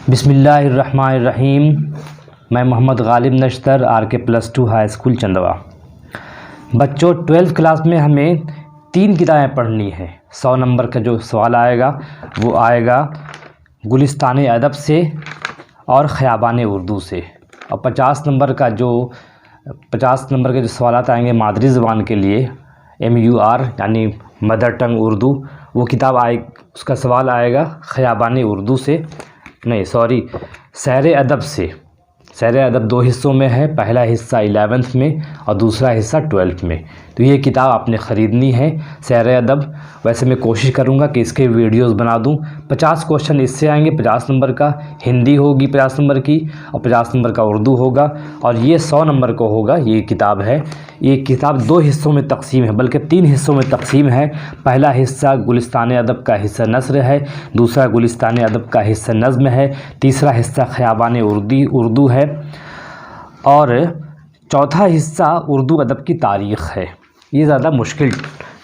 بسم اللہ الرحمن الرحیم۔ میں محمد غالب نشتر RK+2 ہائی اسکول چندوا۔ بچوں 12th کلاس میں ہمیں 3 کتابیں پڑھنی ہیں۔ 100 نمبر کا جو سوال آئے گا وہ آئے گا گلستان ادب سے اور خیابان اردو سے، اور 50 نمبر کے جو سوالات آئیں گے مادری زبان کے لیے MUR یعنی مدر ٹنگ اردو، وہ کتاب اس کا سوال آئے گا خیابان اردو سے، سیر ادب سے۔ سیر ادب 2 حصوں میں ہے، پہلا حصہ 11th میں اور دوسرا حصہ 12th میں، تو یہ کتاب آپ نے خریدنی ہے سیر ادب۔ ویسے میں کوشش کروں گا کہ اس کے ویڈیوز بنا دوں۔ 50 کوشچن اس سے آئیں گے، 50 نمبر کا ہندی ہوگی 50 نمبر کی، اور 50 نمبر کا اردو ہوگا، اور یہ 100 نمبر کو ہوگا۔ یہ کتاب ہے، یہ کتاب 2 حصوں میں تقسیم ہے، بلکہ 3 حصوں میں تقسیم ہے۔ پہلا حصہ گلستان ادب کا حصہ نثر ہے، دوسرا گلستان ادب کا حصہ نظم ہے، تیسرا حصہ خیابان اردو ہے، اور چوتھا حصہ اردو ادب کی تاریخ ہے۔ یہ زیادہ مشکل،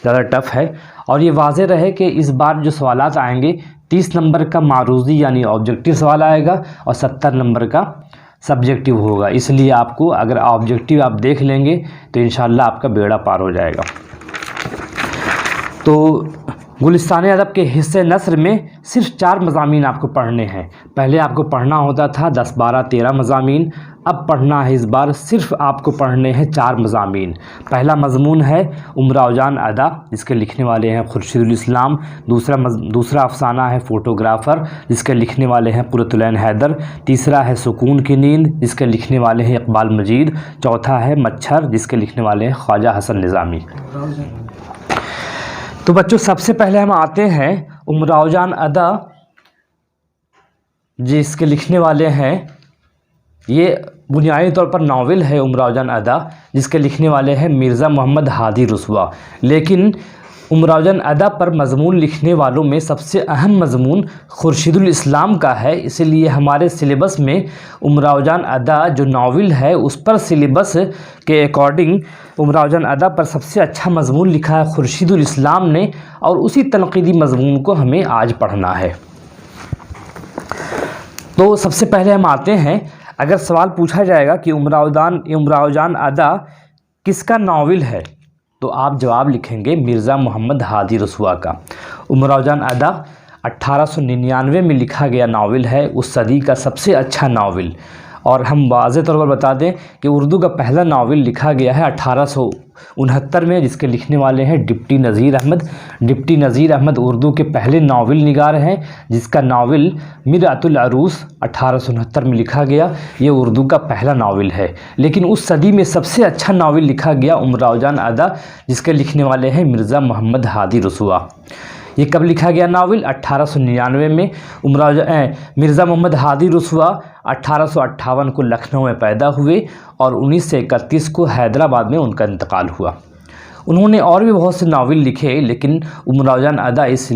زیادہ ٹف ہے، اور یہ واضح رہے کہ اس بار جو سوالات آئیں گے 30 نمبر کا معروضی یعنی آبجیکٹیو سوال آئے گا اور 70 نمبر کا سبجیکٹیو ہوگا۔ اس لیے آپ کو اگر آبجیکٹیو آپ دیکھ لیں گے تو انشاءاللہ آپ کا بیڑا پار ہو جائے گا۔ تو گلستان ادب کے حصے نثر میں صرف 4 مضامین آپ کو پڑھنے ہیں۔ پہلے آپ کو پڑھنا ہوتا تھا 10، 12، 13 مضامین، اب پڑھنا ہے اس بار صرف آپ کو پڑھنے ہیں 4 مضامین۔ پہلا مضمون ہے امراؤ جان ادا، جس کے لکھنے والے ہیں خورشید الاسلام۔ دوسرا افسانہ ہے فوٹوگرافر، جس کے لکھنے والے ہیں قرۃ العین حیدر۔ تیسرا ہے سکون کی نیند، جس کے لکھنے والے ہیں اقبال مجید۔ چوتھا ہے مچھر، جس کے لکھنے والے ہیں خواجہ حسن نظامی۔ تو بچوں سب سے پہلے ہم آتے ہیں امراؤ جان ادا، جس کے لکھنے والے ہیں، یہ بنیادی طور پر ناول ہے امراؤ جان ادا، جس کے لکھنے والے ہیں مرزا محمد ہادی رسوا۔ لیکن امراؤ جان ادا پر مضمون لکھنے والوں میں سب سے اہم مضمون خورشید الاسلام کا ہے، اسی لیے ہمارے سلیبس میں امراؤ جان ادا جو ناول ہے اس پر سلیبس کے اکارڈنگ امراؤ جان ادا پر سب سے اچھا مضمون لکھا ہے خورشید الاسلام نے، اور اسی تنقیدی مضمون کو ہمیں آج پڑھنا ہے۔ تو سب سے پہلے ہم آتے ہیں، اگر سوال پوچھا جائے گا کہ امراؤ جان ادا کس کا ناول ہے، تو آپ جواب لکھیں گے مرزا محمد ہادی رسوا کا۔ امراؤ جان ادا 1899 میں لکھا گیا ناول ہے، اس صدی کا سب سے اچھا ناول۔ اور ہم واضح طور پر بتا دیں کہ اردو کا پہلا ناول لکھا گیا ہے 1869 میں، جس کے لکھنے والے ہیں ڈپٹی نذیر احمد۔ ڈپٹی نذیر احمد اردو کے پہلے ناول نگار ہیں، جس کا ناول مرأۃ العروس 1869 میں لکھا گیا۔ یہ اردو کا پہلا ناول ہے، لیکن اس صدی میں سب سے اچھا ناول لکھا گیا امراؤ جان ادا، جس کے لکھنے والے ہیں مرزا محمد ہادی رسوا۔ یہ کب لکھا گیا ناول؟ 1899 میں۔ مرزا محمد ہادی رسوا 1858 کو لکھنؤ میں پیدا ہوئے اور 1931 کو حیدرآباد میں ان کا انتقال ہوا۔ انہوں نے اور بھی بہت سے ناول لکھے، لیکن امراؤ جان ادا اس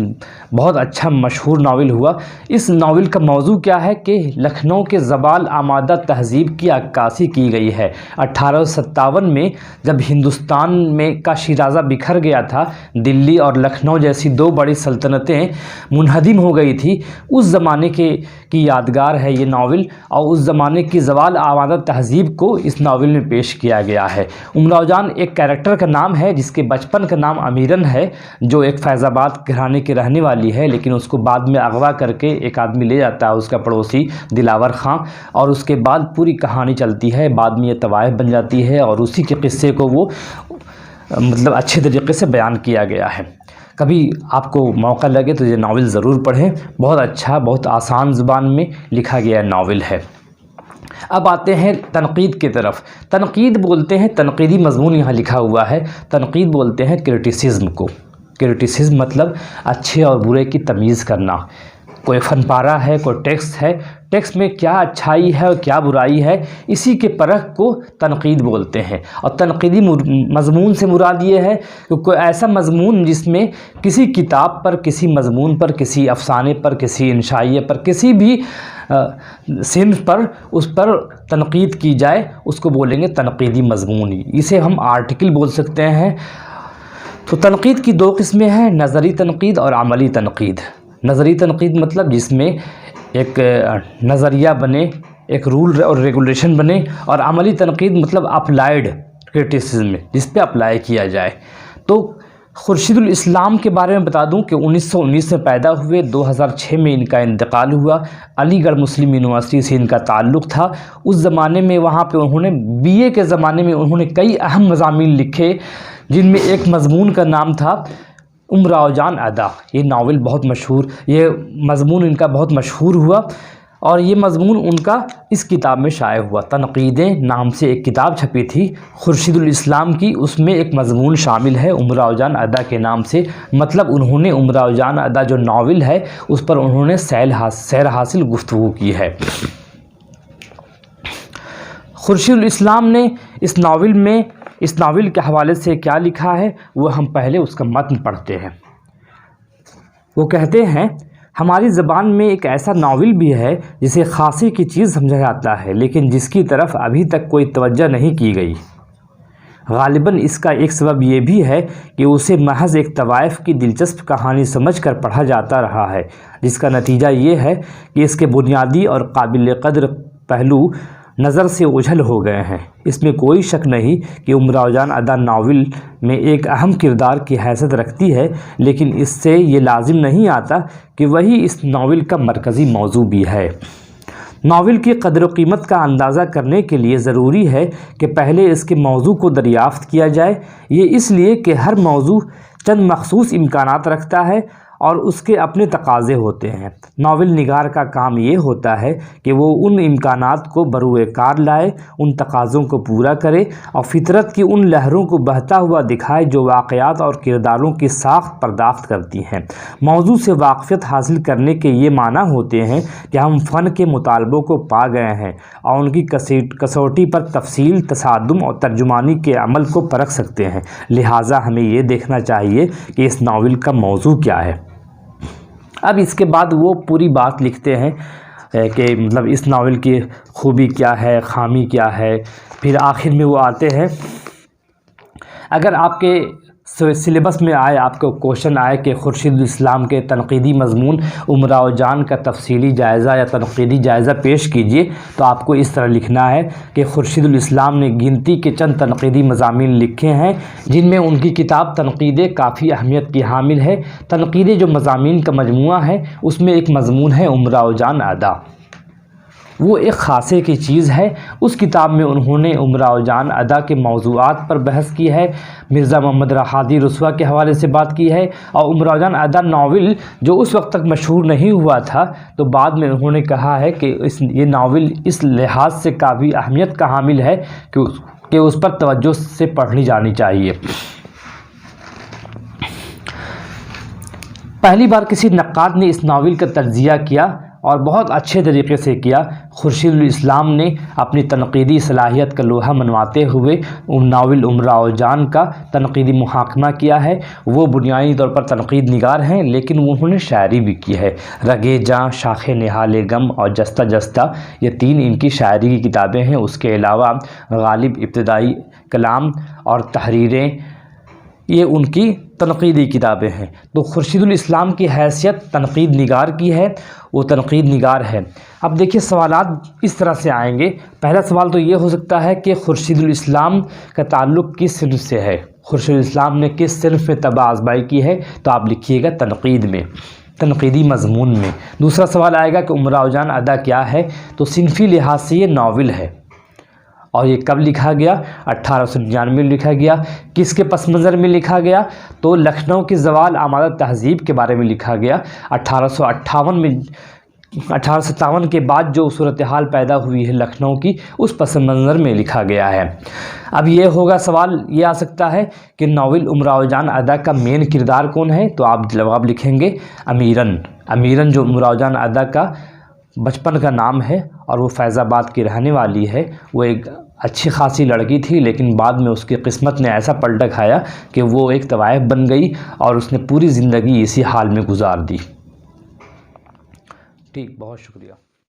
بہت اچھا مشہور ناول ہوا۔ اس ناول کا موضوع کیا ہے کہ لکھنؤ کے زوال آمادہ تہذیب کی عکاسی کی گئی ہے۔ 1857 میں جب ہندوستان میں کا شیرازہ بکھر گیا تھا، دلی اور لکھنؤ جیسی 2 بڑی سلطنتیں منہدم ہو گئی تھی، اس زمانے کی یادگار ہے یہ ناول، اور اس زمانے کی زوال آمادہ تہذیب کو اس ناول میں پیش کیا گیا ہے۔ امراؤ جان ایک کیریکٹر کا نام ہے جس کے بچپن کا نام امیرن ہے، جو ایک فیض آباد گھرانے کی رہنے والی ہے، لیکن اس کو بعد میں اغوا کر کے ایک آدمی لے جاتا ہے، اس کا پڑوسی دلاور خان، اور اس کے بعد پوری کہانی چلتی ہے۔ بعد میں یہ طوائف بن جاتی ہے، اور اسی کے قصے کو وہ اچھے طریقے سے بیان کیا گیا ہے۔ کبھی آپ کو موقع لگے تو یہ ناول ضرور پڑھیں، بہت اچھا، بہت آسان زبان میں لکھا گیا ناول ہے۔ اب آتے ہیں تنقید کی طرف۔ تنقید بولتے ہیں، تنقیدی مضمون یہاں لکھا ہوا ہے، تنقید بولتے ہیں کرٹیسزم کو۔ کرٹیسزم مطلب اچھے اور برے کی تمیز کرنا۔ کوئی فن پارہ ہے، کوئی ٹیکسٹ ہے، ٹیکسٹ میں کیا اچھائی ہے اور کیا برائی ہے، اسی کے پرکھ کو تنقید بولتے ہیں۔ اور تنقیدی مضمون سے مراد یہ ہے کہ کوئی ایسا مضمون جس میں کسی کتاب پر، کسی مضمون پر، کسی افسانے پر، کسی انشائیے پر، کسی بھی صنف پر اس پر تنقید کی جائے، اس کو بولیں گے تنقیدی مضمون۔ اسے ہم آرٹیکل بول سکتے ہیں۔ تو تنقید کی 2 قسمیں ہیں، نظری تنقید اور عملی تنقید۔ نظری تنقید مطلب جس میں ایک نظریہ بنے، ایک رول اور ریگولیشن بنے، اور عملی تنقید مطلب اپلائیڈ کرٹیسزم میں، جس پہ اپلائی کیا جائے۔ تو خورشید الاسلام کے بارے میں بتا دوں کہ 1919 میں پیدا ہوئے، 2006 میں ان کا انتقال ہوا۔ علی گڑھ مسلم یونیورسٹی سے ان کا تعلق تھا۔ اس زمانے میں وہاں پہ انہوں نے BA کے زمانے میں انہوں نے کئی اہم مضامین لکھے، جن میں ایک مضمون کا نام تھا امراؤ جان ادا۔ یہ ناول بہت مشہور، یہ مضمون ان کا بہت مشہور ہوا، اور یہ مضمون ان کا اس کتاب میں شائع ہوا۔ تنقیدیں نام سے ایک کتاب چھپی تھی خورشید الاسلام کی، اس میں ایک مضمون شامل ہے امراؤ جان ادا کے نام سے، مطلب انہوں نے امراؤ جان ادا جو ناول ہے اس پر انہوں نے سیر حاصل گفتگو کی ہے۔ خورشید الاسلام نے اس ناول کے حوالے سے کیا لکھا ہے، وہ ہم پہلے اس کا متن پڑھتے ہیں۔ وہ کہتے ہیں، ہماری زبان میں ایک ایسا ناول بھی ہے جسے خاصی کی چیز سمجھا جاتا ہے، لیکن جس کی طرف ابھی تک کوئی توجہ نہیں کی گئی۔ غالباً اس کا ایک سبب یہ بھی ہے کہ اسے محض ایک طوائف کی دلچسپ کہانی سمجھ کر پڑھا جاتا رہا ہے، جس کا نتیجہ یہ ہے کہ اس کے بنیادی اور قابل قدر پہلو نظر سے اوجھل ہو گئے ہیں۔ اس میں کوئی شک نہیں کہ امراؤ جان ادا ناول میں ایک اہم کردار کی حیثیت رکھتی ہے، لیکن اس سے یہ لازم نہیں آتا کہ وہی اس ناول کا مرکزی موضوع بھی ہے۔ ناول کی قدر و قیمت کا اندازہ کرنے کے لیے ضروری ہے کہ پہلے اس کے موضوع کو دریافت کیا جائے۔ یہ اس لیے کہ ہر موضوع چند مخصوص امکانات رکھتا ہے اور اس کے اپنے تقاضے ہوتے ہیں۔ ناول نگار کا کام یہ ہوتا ہے کہ وہ ان امکانات کو بروئے کار لائے، ان تقاضوں کو پورا کرے اور فطرت کی ان لہروں کو بہتا ہوا دکھائے جو واقعات اور کرداروں کی ساخت پرداخت کرتی ہیں۔ موضوع سے واقفیت حاصل کرنے کے یہ معنی ہوتے ہیں کہ ہم فن کے مطالبوں کو پا گئے ہیں اور ان کی کسوٹی پر تفصیل، تصادم اور ترجمانی کے عمل کو پرکھ سکتے ہیں۔ لہٰذا ہمیں یہ دیکھنا چاہیے کہ اس ناول کا موضوع کیا ہے۔ اب اس کے بعد وہ پوری بات لکھتے ہیں کہ مطلب اس ناول کی خوبی کیا ہے، خامی کیا ہے۔ پھر آخر میں وہ آتے ہیں، اگر آپ کے سلیبس میں آئے، آپ کو کوشچن آئے کہ خورشید الاسلام کے تنقیدی مضمون امراؤ جان کا تفصیلی جائزہ یا تنقیدی جائزہ پیش کیجیے، تو آپ کو اس طرح لکھنا ہے کہ خورشید الاسلام نے گنتی کے چند تنقیدی مضامین لکھے ہیں جن میں ان کی کتاب تنقیدیں کافی اہمیت کی حامل ہے۔ تنقیدیں جو مضامین کا مجموعہ ہے، اس میں ایک مضمون ہے امراؤ جان ادا، وہ ایک خاصے کی چیز ہے۔ اس کتاب میں انہوں نے امراؤ جان ادا کے موضوعات پر بحث کی ہے، مرزا محمد ہادی رسوا کے حوالے سے بات کی ہے، اور امراؤ جان ادا ناول جو اس وقت تک مشہور نہیں ہوا تھا، تو بعد میں انہوں نے کہا ہے کہ یہ ناول اس لحاظ سے کافی اہمیت کا حامل ہے کہ اس پر توجہ سے پڑھی جانی چاہیے۔ پہلی بار کسی نقاد نے اس ناول کا تجزیہ کیا اور بہت اچھے طریقے سے کیا۔ خورشید الاسلام نے اپنی تنقیدی صلاحیت کا لوہا منواتے ہوئے ناول امراؤ جان کا تنقیدی محاکمہ کیا ہے۔ وہ بنیادی طور پر تنقید نگار ہیں، لیکن انہوں نے شاعری بھی کی ہے۔ رگے جاں، شاخ نہال غم اور جستہ جستہ، یہ تین ان کی شاعری کی کتابیں ہیں۔ اس کے علاوہ غالب ابتدائی کلام اور تحریریں، یہ ان کی تنقیدی کتابیں ہیں۔ تو خورشید الاسلام کی حیثیت تنقید نگار کی ہے، وہ تنقید نگار ہے۔ اب دیکھیے سوالات اس طرح سے آئیں گے۔ پہلا سوال تو یہ ہو سکتا ہے کہ خورشید الاسلام کا تعلق کس صنف سے ہے، خورشید الاسلام نے کس صنف میں طبع آزمائی کی ہے، تو آپ لکھیے گا تنقید میں، تنقیدی مضمون میں۔ دوسرا سوال آئے گا کہ امراؤ جان ادا کیا ہے، تو صنفی لحاظ سے یہ ناول ہے، اور یہ کب لکھا گیا؟ 1899 میں لکھا گیا۔ کس کے پس منظر میں لکھا گیا؟ تو لکھنؤ کی زوال آمادہ تہذیب کے بارے میں لکھا گیا۔ 1857 کے بعد جو صورتحال پیدا ہوئی ہے لکھنؤ کی، اس پس منظر میں لکھا گیا ہے۔ اب یہ ہوگا سوال، یہ آ سکتا ہے کہ ناول امراؤ جان ادا کا مین کردار کون ہے، تو آپ جواب لکھیں گے امیرن۔ امیرن جو امراؤ جان ادا کا بچپن کا نام ہے اور وہ فیض آباد کی رہنے والی ہے، وہ ایک اچھی خاصی لڑکی تھی، لیکن بعد میں اس کی قسمت نے ایسا پلٹا کھایا کہ وہ ایک طوائف بن گئی اور اس نے پوری زندگی اسی حال میں گزار دی۔ ٹھیک، بہت شکریہ۔